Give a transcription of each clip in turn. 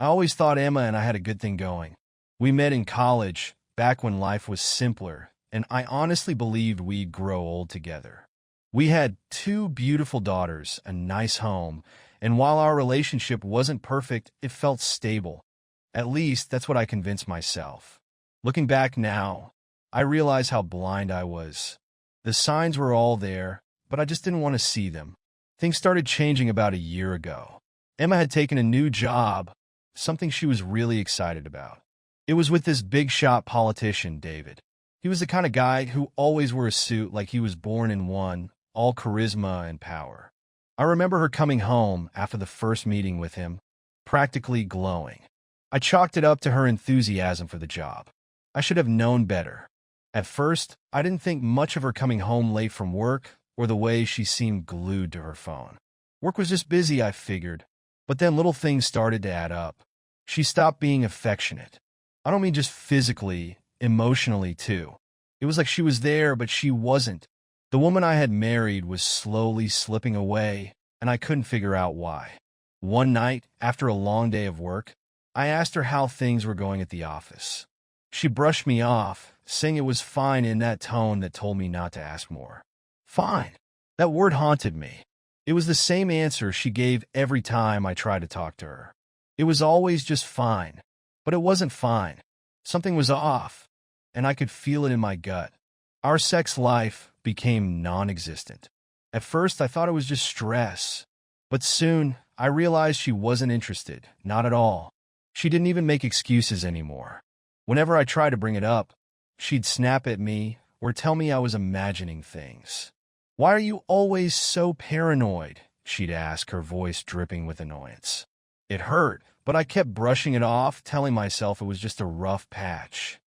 I always thought Emma and I had a good thing going. We met in college, back when life was simpler, and I honestly believed we'd grow old together. We had two beautiful daughters, a nice home, and while our relationship wasn't perfect, it felt stable. At least, that's what I convinced myself. Looking back now, I realize how blind I was. The signs were all there, but I just didn't want to see them. Things started changing about a year ago. Emma had taken a new job, something she was really excited about. It was with this big-shot politician, David. He was the kind of guy who always wore a suit like he was born in one, all charisma and power. I remember her coming home after the first meeting with him, practically glowing. I chalked it up to her enthusiasm for the job. I should have known better. At first, I didn't think much of her coming home late from work or the way she seemed glued to her phone. Work was just busy, I figured. But then little things started to add up. She stopped being affectionate. I don't mean just physically, emotionally too. It was like she was there, but she wasn't. The woman I had married was slowly slipping away, and I couldn't figure out why. One night, after a long day of work, I asked her how things were going at the office. She brushed me off, saying it was fine in that tone that told me not to ask more. Fine. That word haunted me. It was the same answer she gave every time I tried to talk to her. It was always just fine. But it wasn't fine. Something was off, and I could feel it in my gut. Our sex life became non-existent. At first, I thought it was just stress. But soon, I realized she wasn't interested, not at all. She didn't even make excuses anymore. Whenever I tried to bring it up, she'd snap at me or tell me I was imagining things. "Why are you always so paranoid?" she'd ask, her voice dripping with annoyance. It hurt, but I kept brushing it off, telling myself it was just a rough patch.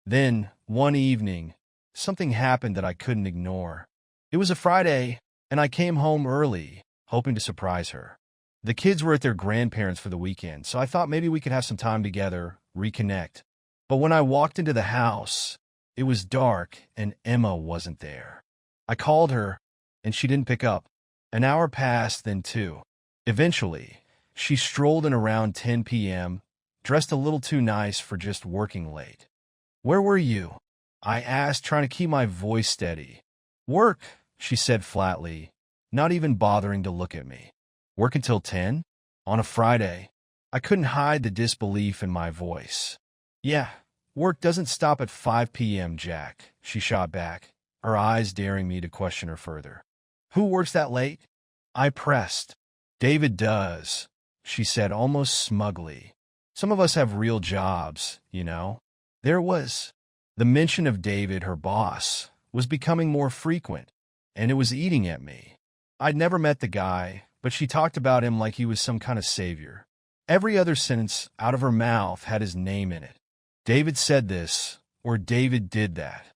Then, one evening, something happened that I couldn't ignore. It was a Friday, and I came home early, hoping to surprise her. The kids were at their grandparents' for the weekend, so I thought maybe we could have some time together, reconnect. But when I walked into the house, it was dark and Emma wasn't there. I called her, and she didn't pick up. An hour passed, then two. Eventually, she strolled in around 10 p.m., dressed a little too nice for just working late. "Where were you?" I asked, trying to keep my voice steady. "Work," she said flatly, not even bothering to look at me. "Work until 10? On a Friday?" I couldn't hide the disbelief in my voice. "Yeah, work doesn't stop at 5 p.m., Jack," she shot back, her eyes daring me to question her further. "Who works that late?" I pressed. "David does," she said almost smugly. "Some of us have real jobs, you know." There was. The mention of David, her boss, was becoming more frequent, and it was eating at me. I'd never met the guy, but she talked about him like he was some kind of savior. Every other sentence out of her mouth had his name in it. David said this, or David did that.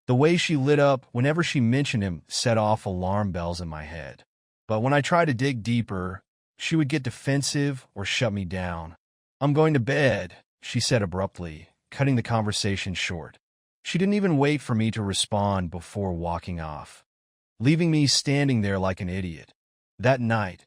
The way she lit up whenever she mentioned him set off alarm bells in my head. But when I tried to dig deeper, she would get defensive or shut me down. "I'm going to bed," she said abruptly, cutting the conversation short. She didn't even wait for me to respond before walking off, leaving me standing there like an idiot. That night,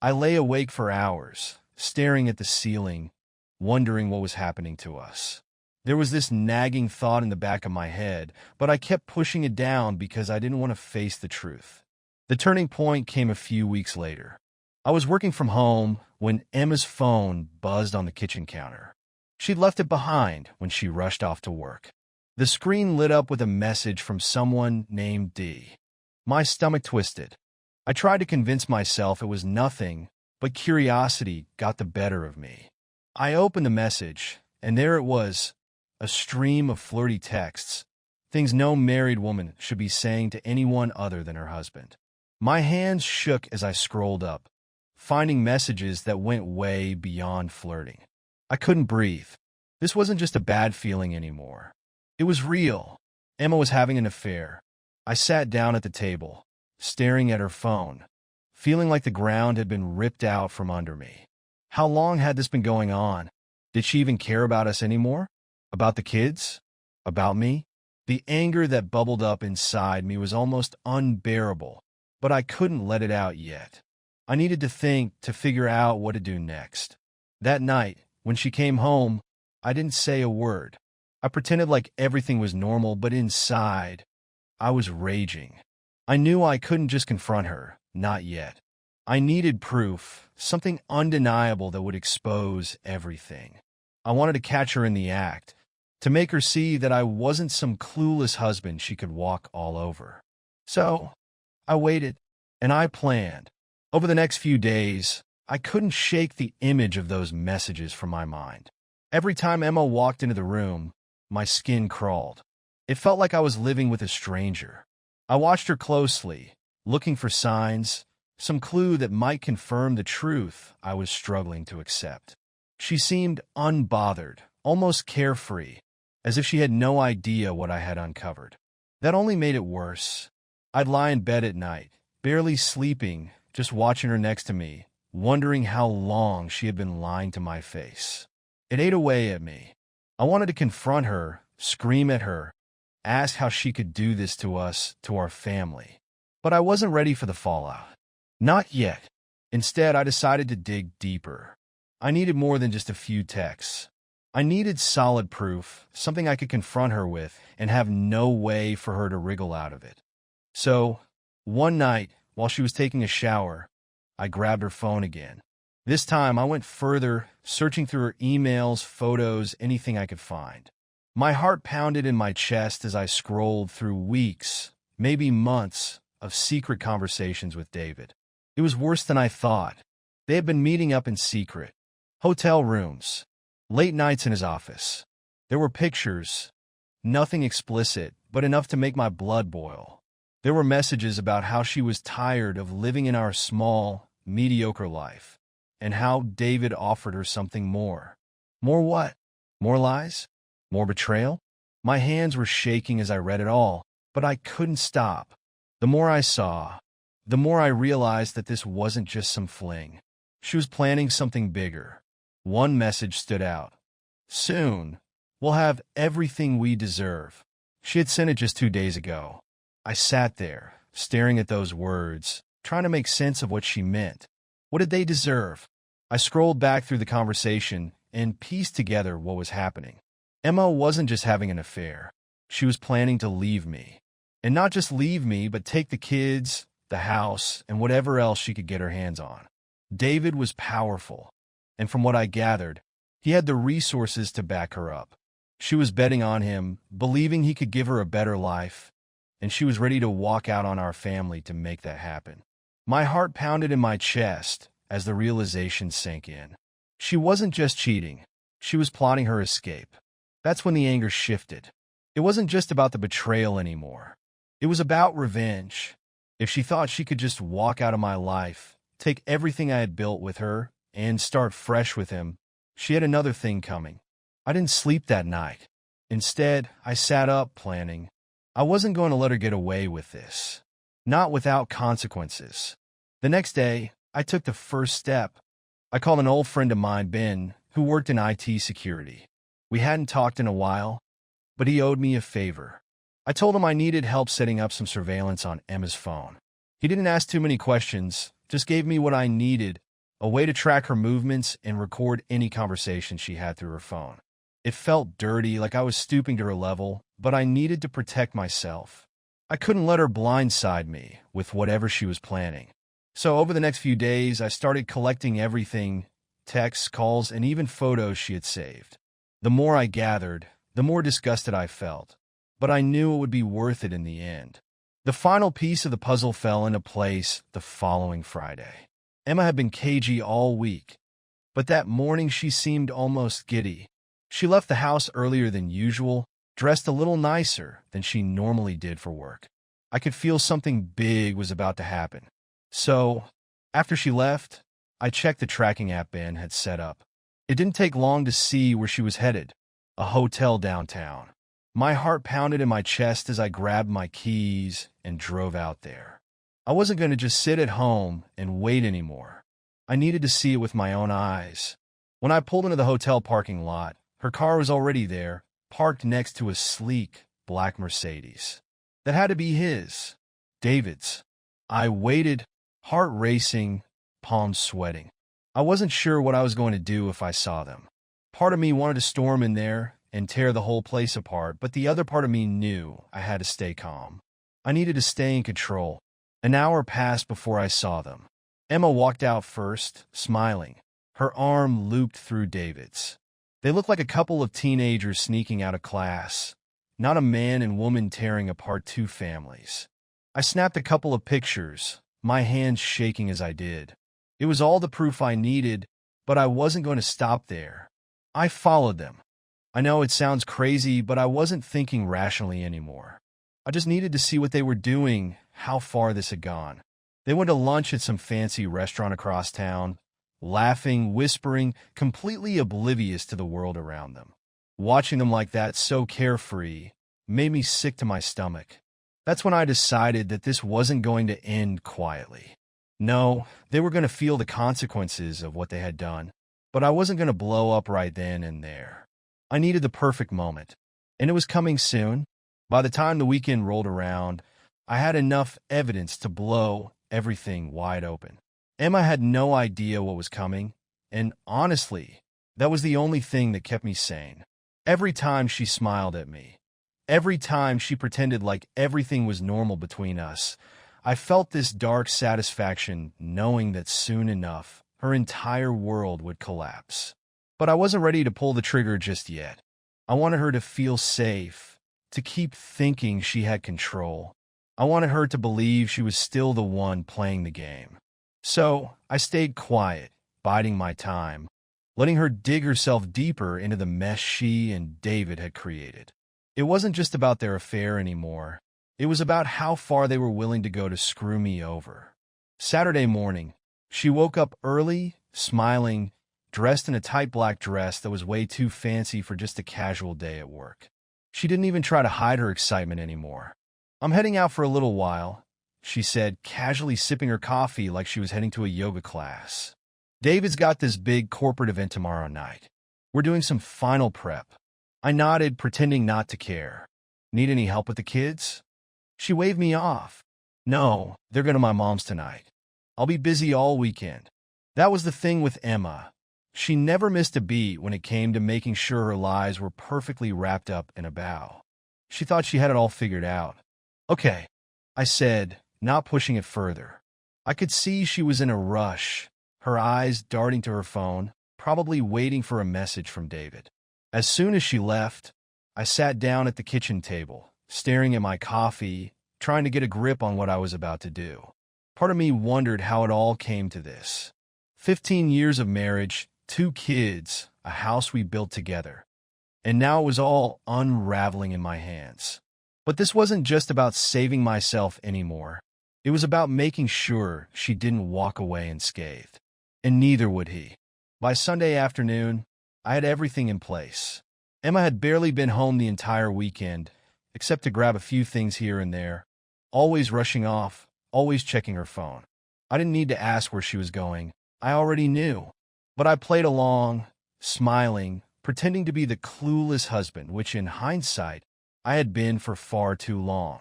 I lay awake for hours, staring at the ceiling, wondering what was happening to us. There was this nagging thought in the back of my head, but I kept pushing it down because I didn't want to face the truth. The turning point came a few weeks later. I was working from home when Emma's phone buzzed on the kitchen counter. She'd left it behind when she rushed off to work. The screen lit up with a message from someone named D. My stomach twisted. I tried to convince myself it was nothing, but curiosity got the better of me. I opened the message, and there it was, a stream of flirty texts, things no married woman should be saying to anyone other than her husband. My hands shook as I scrolled up, finding messages that went way beyond flirting. I couldn't breathe. This wasn't just a bad feeling anymore. It was real. Emma was having an affair. I sat down at the table, staring at her phone, feeling like the ground had been ripped out from under me. How long had this been going on? Did she even care about us anymore? About the kids? About me? The anger that bubbled up inside me was almost unbearable, but I couldn't let it out yet. I needed to think to figure out what to do next. That night, When she came home, I didn't say a word. I pretended like everything was normal, but inside, I was raging. I knew I couldn't just confront her, not yet. I needed proof, something undeniable that would expose everything. I wanted to catch her in the act, to make her see that I wasn't some clueless husband she could walk all over. So, I waited, and I planned. Over the next few days, I couldn't shake the image of those messages from my mind. Every time Emma walked into the room, my skin crawled. It felt like I was living with a stranger. I watched her closely, looking for signs, some clue that might confirm the truth I was struggling to accept. She seemed unbothered, almost carefree, as if she had no idea what I had uncovered. That only made it worse. I'd lie in bed at night, barely sleeping, just watching her next to me, wondering how long she had been lying to my face. It ate away at me. I wanted to confront her, scream at her, ask how she could do this to us, to our family. But I wasn't ready for the fallout. Not yet. Instead, I decided to dig deeper. I needed more than just a few texts. I needed solid proof, something I could confront her with and have no way for her to wriggle out of it. So, one night, while she was taking a shower, I grabbed her phone again. This time, I went further, searching through her emails, photos, anything I could find. My heart pounded in my chest as I scrolled through weeks, maybe months, of secret conversations with David. It was worse than I thought. They had been meeting up in secret. Hotel rooms. Late nights in his office. There were pictures. Nothing explicit, but enough to make my blood boil. There were messages about how she was tired of living in our small, mediocre life, and how David offered her something more. More what? More lies? More betrayal? My hands were shaking as I read it all, but I couldn't stop. The more I saw, the more I realized that this wasn't just some fling. She was planning something bigger. One message stood out. Soon, we'll have everything we deserve. She had sent it just 2 days ago. I sat there, staring at those words, trying to make sense of what she meant. What did they deserve? I scrolled back through the conversation and pieced together what was happening. Emma wasn't just having an affair. She was planning to leave me. And not just leave me, but take the kids, the house, and whatever else she could get her hands on. David was powerful, and from what I gathered, he had the resources to back her up. She was betting on him, believing he could give her a better life, and she was ready to walk out on our family to make that happen. My heart pounded in my chest as the realization sank in. She wasn't just cheating. She was plotting her escape. That's when the anger shifted. It wasn't just about the betrayal anymore. It was about revenge. If she thought she could just walk out of my life, take everything I had built with her, and start fresh with him, she had another thing coming. I didn't sleep that night. Instead, I sat up planning. I wasn't going to let her get away with this. Not without consequences. The next day, I took the first step. I called an old friend of mine, Ben, who worked in IT security. We hadn't talked in a while, but he owed me a favor. I told him I needed help setting up some surveillance on Emma's phone. He didn't ask too many questions, just gave me what I needed, a way to track her movements and record any conversation she had through her phone. It felt dirty, like I was stooping to her level, but I needed to protect myself. I couldn't let her blindside me with whatever she was planning. So over the next few days, I started collecting everything, texts, calls, and even photos she had saved. The more I gathered, the more disgusted I felt. But I knew it would be worth it in the end. The final piece of the puzzle fell into place the following Friday. Emma had been cagey all week, but that morning she seemed almost giddy. She left the house earlier than usual, dressed a little nicer than she normally did for work. I could feel something big was about to happen. So, after she left, I checked the tracking app Ben had set up. It didn't take long to see where she was headed, a hotel downtown. My heart pounded in my chest as I grabbed my keys and drove out there. I wasn't going to just sit at home and wait anymore. I needed to see it with my own eyes. When I pulled into the hotel parking lot, her car was already there, parked next to a sleek black Mercedes. That had to be his, David's. I waited, heart racing, palms sweating. I wasn't sure what I was going to do if I saw them. Part of me wanted to storm in there and tear the whole place apart, but the other part of me knew I had to stay calm. I needed to stay in control. An hour passed before I saw them. Emma walked out first, smiling, her arm looped through David's. They looked like a couple of teenagers sneaking out of class, not a man and woman tearing apart two families. I snapped a couple of pictures, my hands shaking as I did. It was all the proof I needed, but I wasn't going to stop there. I followed them. I know it sounds crazy, but I wasn't thinking rationally anymore. I just needed to see what they were doing, how far this had gone. They went to lunch at some fancy restaurant across town, laughing, whispering, completely oblivious to the world around them. Watching them like that, so carefree, made me sick to my stomach. That's when I decided that this wasn't going to end quietly. No, they were going to feel the consequences of what they had done, but I wasn't going to blow up right then and there. I needed the perfect moment, and it was coming soon. By the time the weekend rolled around, I had enough evidence to blow everything wide open. Emma had no idea what was coming, and honestly, that was the only thing that kept me sane. Every time she smiled at me, every time she pretended like everything was normal between us, I felt this dark satisfaction knowing that soon enough, her entire world would collapse. But I wasn't ready to pull the trigger just yet. I wanted her to feel safe, to keep thinking she had control. I wanted her to believe she was still the one playing the game. So I stayed quiet, biding my time, letting her dig herself deeper into the mess she and David had created. It wasn't just about their affair anymore. It was about how far they were willing to go to screw me over. Saturday morning, she woke up early, smiling, dressed in a tight black dress that was way too fancy for just a casual day at work. She didn't even try to hide her excitement anymore. "I'm heading out for a little while," she said, casually sipping her coffee like she was heading to a yoga class. "David's got this big corporate event tomorrow night. We're doing some final prep." I nodded, pretending not to care. "Need any help with the kids?" She waved me off. "No, they're going to my mom's tonight. I'll be busy all weekend." That was the thing with Emma. She never missed a beat when it came to making sure her lies were perfectly wrapped up in a bow. She thought she had it all figured out. "Okay," I said, not pushing it further. I could see she was in a rush, her eyes darting to her phone, probably waiting for a message from David. As soon as she left, I sat down at the kitchen table, staring at my coffee, trying to get a grip on what I was about to do. Part of me wondered how it all came to this. 15 years of marriage, 2 kids, a house we built together. And now it was all unraveling in my hands. But this wasn't just about saving myself anymore. It was about making sure she didn't walk away unscathed. And neither would he. By Sunday afternoon, I had everything in place. Emma had barely been home the entire weekend, except to grab a few things here and there, always rushing off, always checking her phone. I didn't need to ask where she was going. I already knew. But I played along, smiling, pretending to be the clueless husband, which in hindsight, I had been for far too long.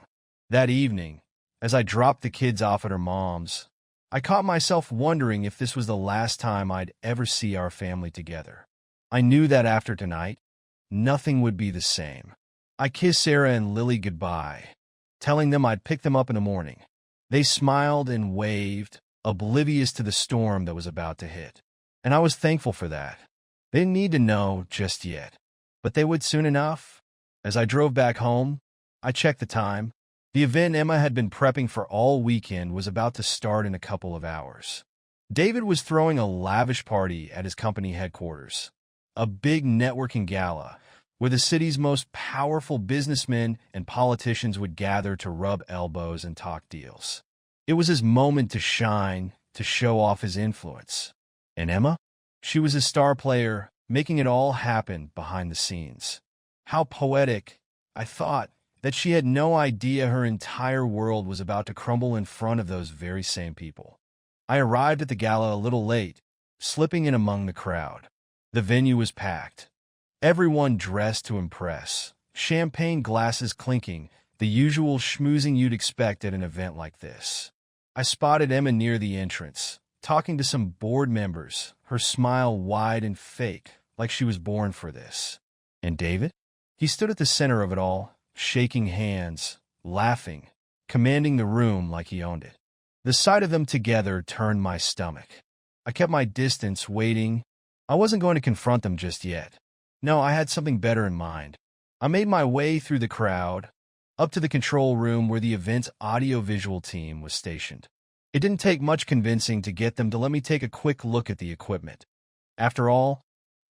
That evening, as I dropped the kids off at her mom's, I caught myself wondering if this was the last time I'd ever see our family together. I knew that after tonight, nothing would be the same. I kissed Sarah and Lily goodbye, telling them I'd pick them up in the morning. They smiled and waved, oblivious to the storm that was about to hit. And I was thankful for that. They didn't need to know just yet, but they would soon enough. As I drove back home, I checked the time. The event Emma had been prepping for all weekend was about to start in a couple of hours. David was throwing a lavish party at his company headquarters, a big networking gala where the city's most powerful businessmen and politicians would gather to rub elbows and talk deals. It was his moment to shine, to show off his influence. And Emma? She was a star player, making it all happen behind the scenes. How poetic, I thought, that she had no idea her entire world was about to crumble in front of those very same people. I arrived at the gala a little late, slipping in among the crowd. The venue was packed. Everyone dressed to impress, champagne glasses clinking, the usual schmoozing you'd expect at an event like this. I spotted Emma near the entrance, talking to some board members, her smile wide and fake, like she was born for this. And David? He stood at the center of it all, shaking hands, laughing, commanding the room like he owned it. The sight of them together turned my stomach. I kept my distance, waiting. I wasn't going to confront them just yet. No, I had something better in mind. I made my way through the crowd, up to the control room where the event's audio-visual team was stationed. It didn't take much convincing to get them to let me take a quick look at the equipment. After all,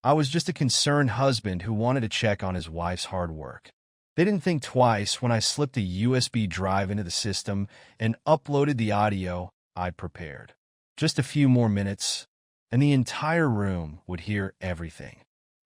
I was just a concerned husband who wanted to check on his wife's hard work. They didn't think twice when I slipped a USB drive into the system and uploaded the audio I'd prepared. Just a few more minutes, and the entire room would hear everything.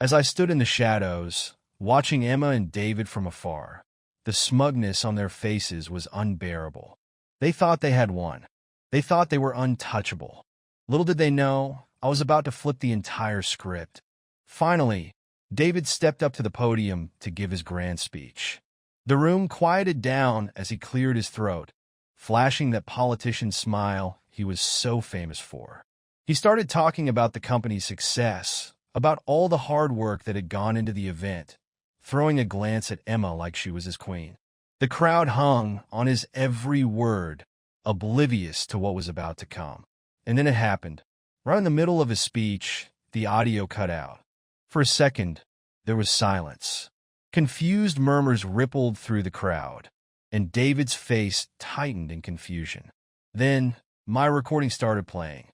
As I stood in the shadows, watching Emma and David from afar, the smugness on their faces was unbearable. They thought they had won. They thought they were untouchable. Little did they know, I was about to flip the entire script. Finally, David stepped up to the podium to give his grand speech. The room quieted down as he cleared his throat, flashing that politician smile he was so famous for. He started talking about the company's success, about all the hard work that had gone into the event, throwing a glance at Emma like she was his queen. The crowd hung on his every word, oblivious to what was about to come. And then it happened. Right in the middle of his speech, the audio cut out. For a second, there was silence. Confused murmurs rippled through the crowd, and David's face tightened in confusion. Then, my recording started playing.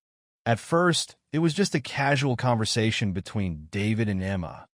At first, it was just a casual conversation between David and Emma,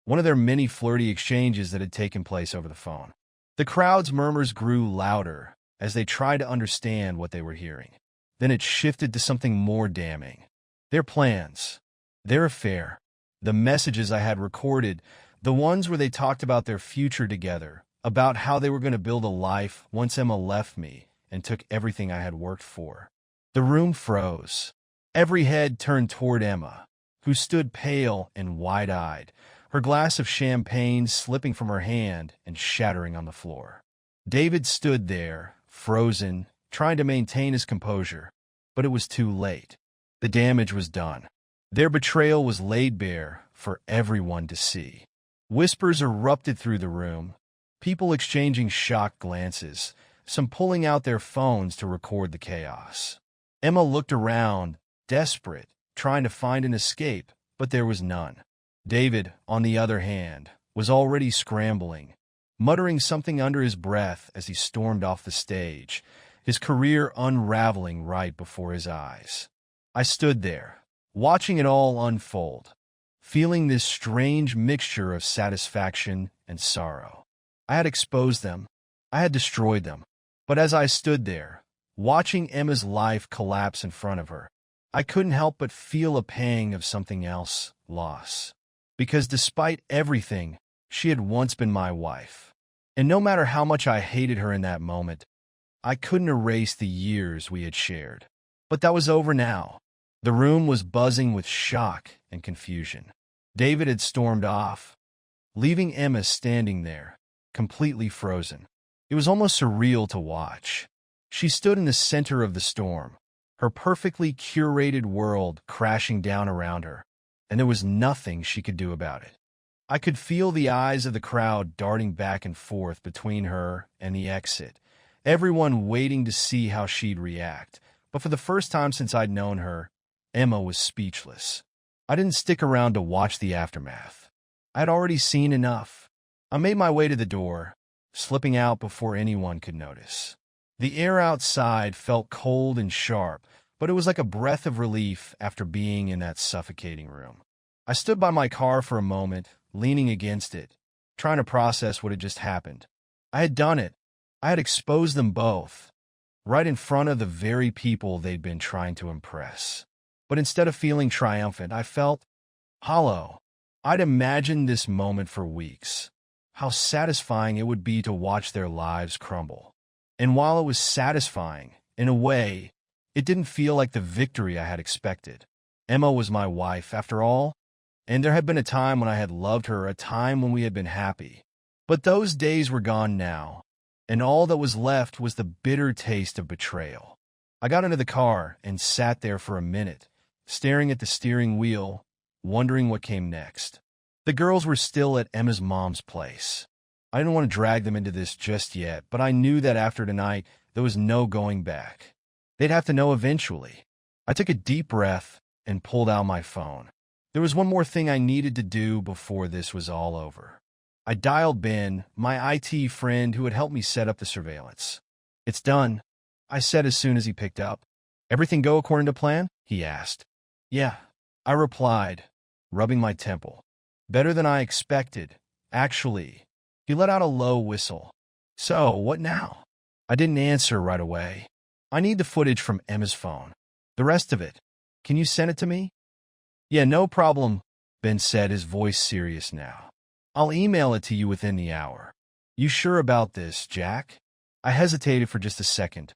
one of their many flirty exchanges that had taken place over the phone. The crowd's murmurs grew louder as they tried to understand what they were hearing. Then it shifted to something more damning. Their plans, their affair, the messages I had recorded, the ones where they talked about their future together, about how they were going to build a life once Emma left me and took everything I had worked for. The room froze. Every head turned toward Emma, who stood pale and wide-eyed, her glass of champagne slipping from her hand and shattering on the floor. David stood there, frozen, trying to maintain his composure, but it was too late. The damage was done. Their betrayal was laid bare for everyone to see. Whispers erupted through the room, people exchanging shocked glances, some pulling out their phones to record the chaos. Emma looked around, desperate, trying to find an escape, but there was none. David, on the other hand, was already scrambling, muttering something under his breath as he stormed off the stage, his career unraveling right before his eyes. I stood there, watching it all unfold, feeling this strange mixture of satisfaction and sorrow. I had exposed them. I had destroyed them. But as I stood there, watching Emma's life collapse in front of her, I couldn't help but feel a pang of something else, loss. Because despite everything, she had once been my wife. And no matter how much I hated her in that moment, I couldn't erase the years we had shared. But that was over now. The room was buzzing with shock and confusion. David had stormed off, leaving Emma standing there, completely frozen. It was almost surreal to watch. She stood in the center of the storm, her perfectly curated world crashing down around her, and there was nothing she could do about it. I could feel the eyes of the crowd darting back and forth between her and the exit, everyone waiting to see how she'd react. But for the first time since I'd known her, Emma was speechless. I didn't stick around to watch the aftermath. I'd already seen enough. I made my way to the door, slipping out before anyone could notice. The air outside felt cold and sharp, but it was like a breath of relief after being in that suffocating room. I stood by my car for a moment, leaning against it, trying to process what had just happened. I had done it. I had exposed them both, right in front of the very people they'd been trying to impress. But instead of feeling triumphant, I felt hollow. I'd imagined this moment for weeks, how satisfying it would be to watch their lives crumble. And while it was satisfying, in a way, it didn't feel like the victory I had expected. Emma was my wife, after all, and there had been a time when I had loved her, a time when we had been happy. But those days were gone now, and all that was left was the bitter taste of betrayal. I got into the car and sat there for a minute, staring at the steering wheel, wondering what came next. The girls were still at Emma's mom's place. I didn't want to drag them into this just yet, but I knew that after tonight, there was no going back. They'd have to know eventually. I took a deep breath and pulled out my phone. There was one more thing I needed to do before this was all over. I dialed Ben, my IT friend who had helped me set up the surveillance. "It's done," I said as soon as he picked up. "Everything go according to plan?" he asked. "Yeah," I replied, rubbing my temple. "Better than I expected, actually." He let out a low whistle. "So, what now?" I didn't answer right away. "I need the footage from Emma's phone. The rest of it. Can you send it to me?" "Yeah, no problem," Ben said, his voice serious now. "I'll email it to you within the hour." "You sure about this, Jack?" I hesitated for just a second.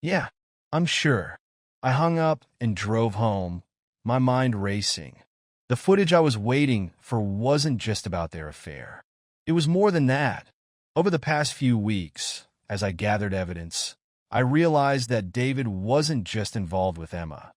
"Yeah, I'm sure." I hung up and drove home, my mind racing. The footage I was waiting for wasn't just about their affair. It was more than that. Over the past few weeks, as I gathered evidence, I realized that David wasn't just involved with Emma.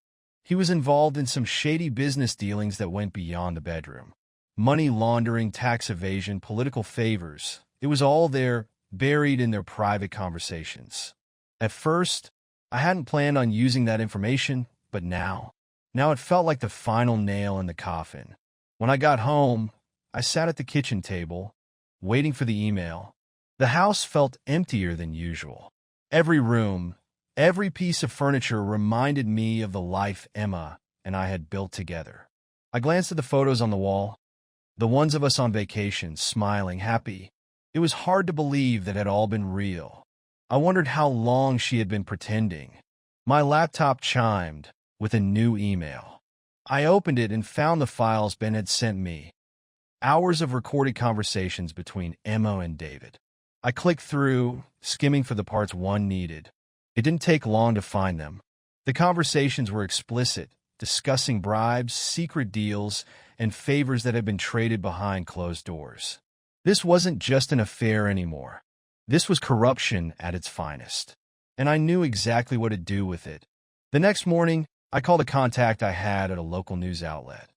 He was involved in some shady business dealings that went beyond the bedroom. Money laundering, tax evasion, political favors. It was all there, buried in their private conversations. At first, I hadn't planned on using that information, but now it felt like the final nail in the coffin. When I got home, I sat at the kitchen table, waiting for the email. The house felt emptier than usual. Every room, every piece of furniture reminded me of the life Emma and I had built together. I glanced at the photos on the wall, the ones of us on vacation, smiling, happy. It was hard to believe that it had all been real. I wondered how long she had been pretending. My laptop chimed with a new email. I opened it and found the files Ben had sent me. Hours of recorded conversations between Emma and David. I clicked through, skimming for the parts one needed. It didn't take long to find them. The conversations were explicit, discussing bribes, secret deals, and favors that had been traded behind closed doors. This wasn't just an affair anymore. This was corruption at its finest. And I knew exactly what to do with it. The next morning, I called a contact I had at a local news outlet.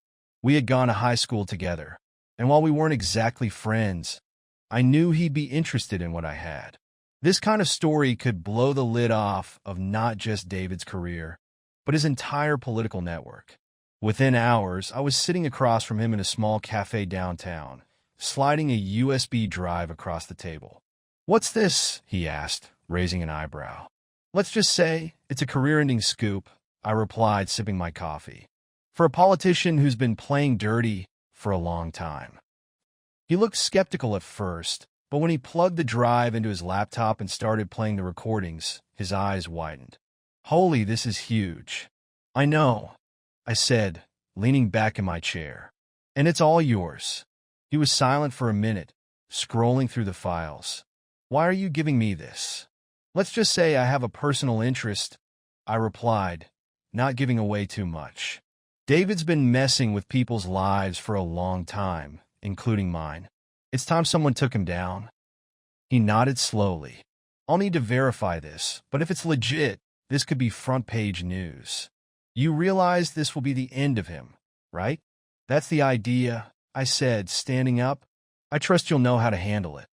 We had gone to high school together, and while we weren't exactly friends, I knew he'd be interested in what I had. This kind of story could blow the lid off of not just David's career, but his entire political network. Within hours, I was sitting across from him in a small cafe downtown, sliding a USB drive across the table. "What's this?" he asked, raising an eyebrow. "Let's just say it's a career-ending scoop," I replied, sipping my coffee. "For a politician who's been playing dirty for a long time." He looked skeptical at first, but when he plugged the drive into his laptop and started playing the recordings, his eyes widened. "Holy, this is huge." "I know," I said, leaning back in my chair. "And it's all yours." He was silent for a minute, scrolling through the files. "Why are you giving me this?" "Let's just say I have a personal interest," I replied, not giving away too much. "David's been messing with people's lives for a long time, including mine. It's time someone took him down." He nodded slowly. "I'll need to verify this, but if it's legit, this could be front-page news." "You realize this will be the end of him, right?" "That's the idea," I said, standing up. "I trust you'll know how to handle it."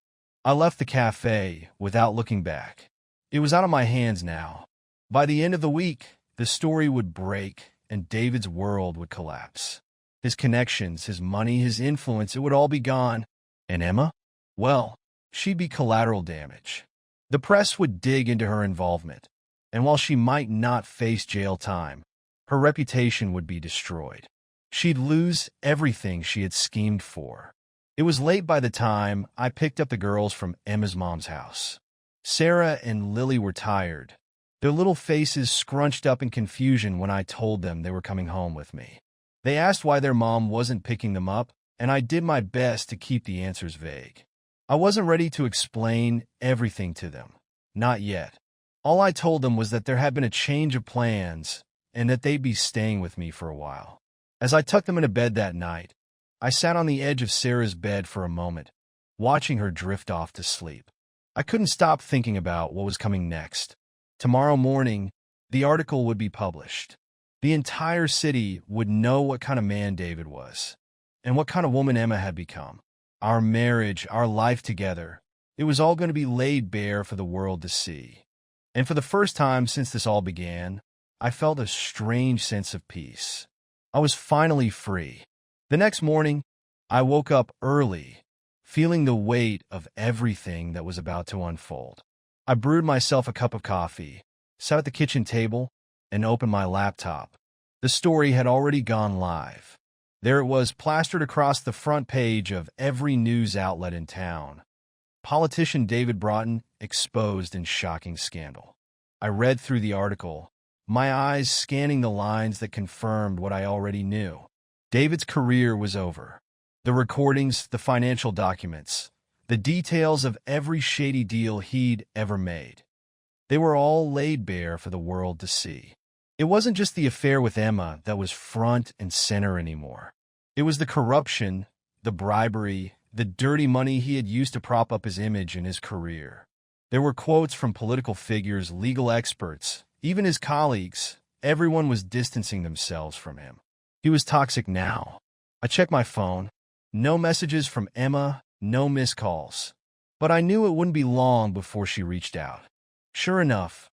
I left the cafe without looking back. It was out of my hands now. By the end of the week, the story would break and David's world would collapse. His connections, his money, his influence, it would all be gone. And Emma? Well, she'd be collateral damage. The press would dig into her involvement, and while she might not face jail time, her reputation would be destroyed. She'd lose everything she had schemed for. It was late by the time I picked up the girls from Emma's mom's house. Sarah and Lily were tired, their little faces scrunched up in confusion when I told them they were coming home with me. They asked why their mom wasn't picking them up, and I did my best to keep the answers vague. I wasn't ready to explain everything to them. Not yet. All I told them was that there had been a change of plans and that they'd be staying with me for a while. As I tucked them into bed that night, I sat on the edge of Sarah's bed for a moment, watching her drift off to sleep. I couldn't stop thinking about what was coming next. Tomorrow morning, the article would be published. The entire city would know what kind of man David was. and what kind of woman Emma had become. Our marriage, our life together, it was all going to be laid bare for the world to see. And for the first time since this all began, I felt a strange sense of peace. I was finally free. The next morning, I woke up early, feeling the weight of everything that was about to unfold. I brewed myself a cup of coffee, sat at the kitchen table, and opened my laptop. The story had already gone live. There it was, plastered across the front page of every news outlet in town. Politician David Broughton exposed in shocking scandal. I read through the article, my eyes scanning the lines that confirmed what I already knew. David's career was over. The recordings, the financial documents, the details of every shady deal he'd ever made. They were all laid bare for the world to see. It wasn't just the affair with Emma that was front and center anymore. It was the corruption, the bribery, the dirty money he had used to prop up his image and his career. There were quotes from political figures, legal experts, even his colleagues. Everyone was distancing themselves from him. He was toxic now. I checked my phone. No messages from Emma, no missed calls. But I knew it wouldn't be long before she reached out. Sure enough,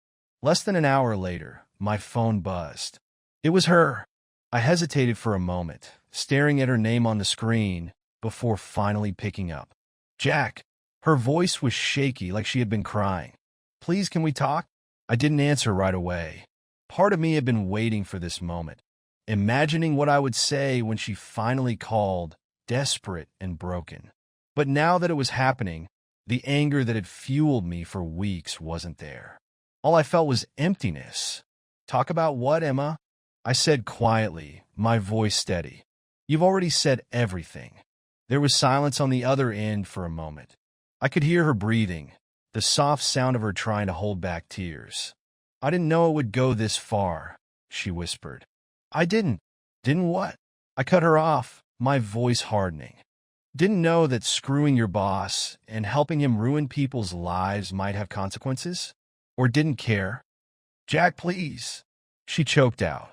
less than an hour later, my phone buzzed. It was her. I hesitated for a moment, staring at her name on the screen, before finally picking up. Jack. Her voice was shaky, like she had been crying. Please, can we talk? I didn't answer right away. Part of me had been waiting for this moment, imagining what I would say when she finally called, desperate and broken. But now that it was happening, the anger that had fueled me for weeks wasn't there. All I felt was emptiness. Talk about what, Emma? I said quietly, my voice steady. You've already said everything. There was silence on the other end for a moment. I could hear her breathing, the soft sound of her trying to hold back tears. I didn't know it would go this far, she whispered. I didn't. Didn't what? I cut her off, my voice hardening. Didn't know that screwing your boss and helping him ruin people's lives might have consequences? Or didn't care? Jack, please. She choked out.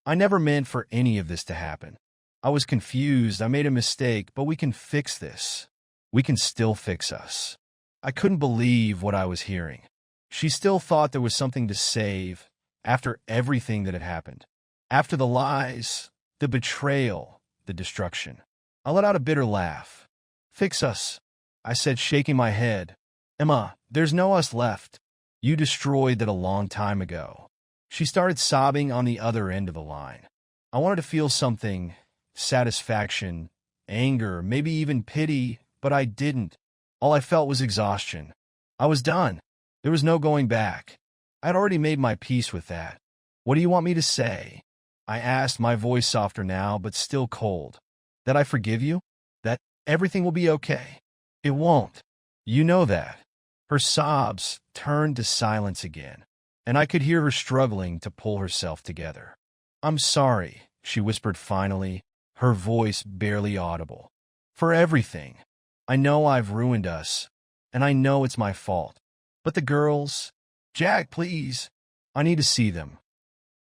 I never meant for any of this to happen. I was confused. I made a mistake, but we can fix this. We can still fix us. I couldn't believe what I was hearing. She still thought there was something to save after everything that had happened. After the lies, the betrayal, the destruction. I let out a bitter laugh. Fix us, I said, shaking my head. Emma, there's no us left. You destroyed that a long time ago. She started sobbing on the other end of the line. I wanted to feel something, satisfaction, anger, maybe even pity, but I didn't. All I felt was exhaustion. I was done. There was no going back. I'd already made my peace with that. What do you want me to say? I asked, my voice softer now, but still cold. That I forgive you? That everything will be okay? It won't. You know that. Her sobs turned to silence again, and I could hear her struggling to pull herself together. I'm sorry, she whispered finally, her voice barely audible. For everything. I know I've ruined us, and I know it's my fault. But the girls... Jack, please. I need to see them.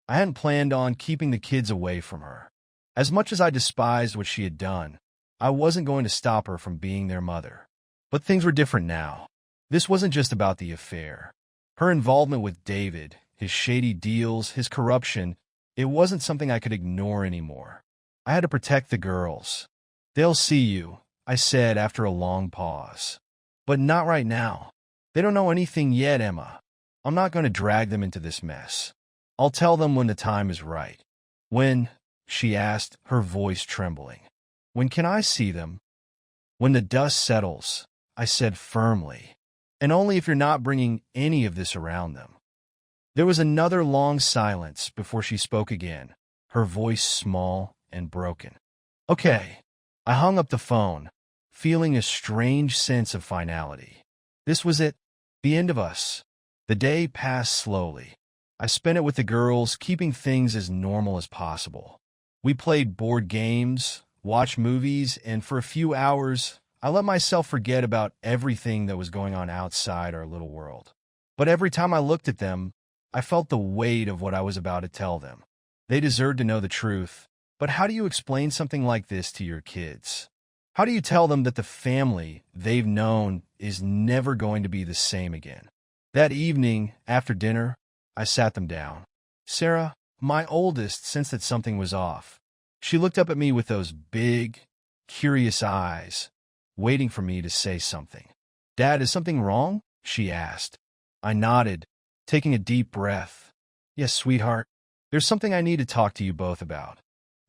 I hadn't planned on keeping the kids away from her. As much as I despised what she had done, I wasn't going to stop her from being their mother. But things were different now. This wasn't just about the affair. Her involvement with David, his shady deals, his corruption, it wasn't something I could ignore anymore. I had to protect the girls. They'll see you, I said after a long pause. But not right now. They don't know anything yet, Emma. I'm not going to drag them into this mess. I'll tell them when the time is right. When, she asked, her voice trembling. When can I see them? When the dust settles, I said firmly. And only if you're not bringing any of this around them. There was another long silence before she spoke again, her voice small and broken. Okay. I hung up the phone, feeling a strange sense of finality. This was it, the end of us. The day passed slowly. I spent it with the girls, keeping things as normal as possible. We played board games, watched movies, and for a few hours, I let myself forget about everything that was going on outside our little world. But every time I looked at them, I felt the weight of what I was about to tell them. They deserved to know the truth, But how do you explain something like this to your kids? How do you tell them that the family they've known is never going to be the same again? That evening, after dinner, I sat them down. Sarah, my oldest, sensed that something was off. She looked up at me with those big, curious eyes, waiting for me to say something. Dad, is something wrong? She asked. I nodded, taking a deep breath. Yes, sweetheart. There's something I need to talk to you both about.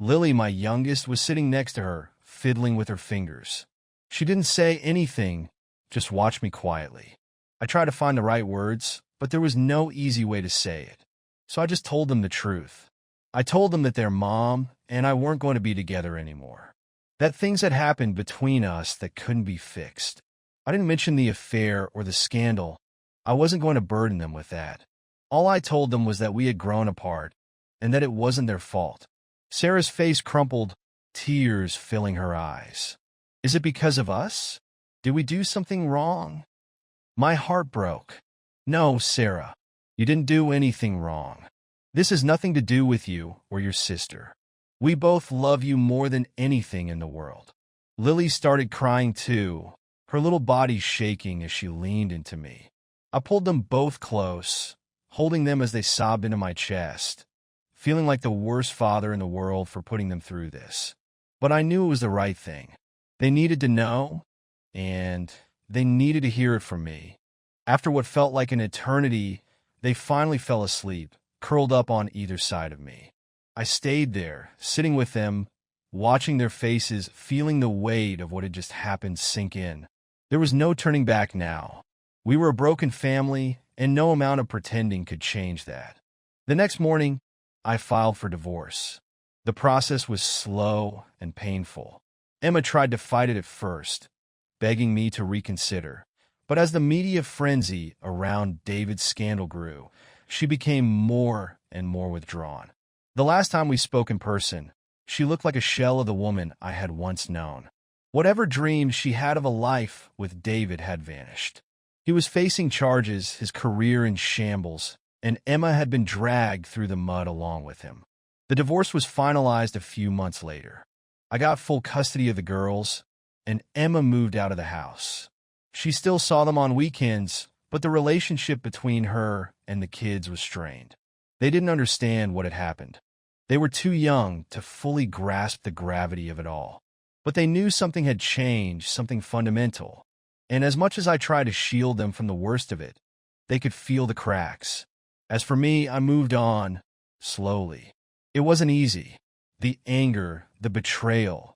Lily, my youngest, was sitting next to her, fiddling with her fingers. She didn't say anything, just watched me quietly. I tried to find the right words, but there was no easy way to say it. So I just told them the truth. I told them that their mom and I weren't going to be together anymore. That things had happened between us that couldn't be fixed. I didn't mention the affair or the scandal. I wasn't going to burden them with that. All I told them was that we had grown apart and that it wasn't their fault. Sarah's face crumpled, tears filling her eyes. Is it because of us? Did we do something wrong? My heart broke. No, Sarah, you didn't do anything wrong. This has nothing to do with you or your sister. We both love you more than anything in the world. Lily started crying too, her little body shaking as she leaned into me. I pulled them both close, holding them as they sobbed into my chest, feeling like the worst father in the world for putting them through this. But I knew it was the right thing. They needed to know, and they needed to hear it from me. After what felt like an eternity, they finally fell asleep, curled up on either side of me. I stayed there, sitting with them, watching their faces, feeling the weight of what had just happened sink in. There was no turning back now. We were a broken family, and no amount of pretending could change that. The next morning, I filed for divorce. The process was slow and painful. Emma tried to fight it at first, begging me to reconsider. But as the media frenzy around David's scandal grew, she became more and more withdrawn. The last time we spoke in person, she looked like a shell of the woman I had once known. Whatever dreams she had of a life with David had vanished. He was facing charges, his career in shambles, and Emma had been dragged through the mud along with him. The divorce was finalized a few months later. I got full custody of the girls, and Emma moved out of the house. She still saw them on weekends, but the relationship between her and the kids was strained. They didn't understand what had happened. They were too young to fully grasp the gravity of it all. But they knew something had changed, something fundamental. And as much as I tried to shield them from the worst of it, they could feel the cracks. As for me, I moved on, slowly. It wasn't easy. The anger, the betrayal,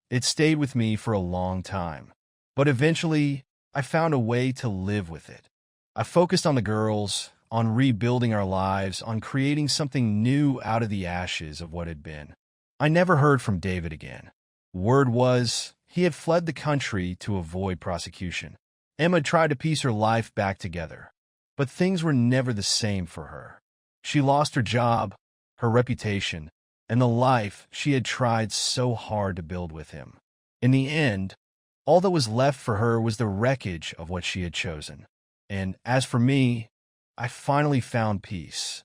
it stayed with me for a long time. But eventually, I found a way to live with it. I focused on the girls, on rebuilding our lives, on creating something new out of the ashes of what had been. I never heard from David again. Word was, he had fled the country to avoid prosecution. Emma tried to piece her life back together, but things were never the same for her. She lost her job, her reputation, and the life she had tried so hard to build with him. In the end, all that was left for her was the wreckage of what she had chosen. And as for me, I finally found peace.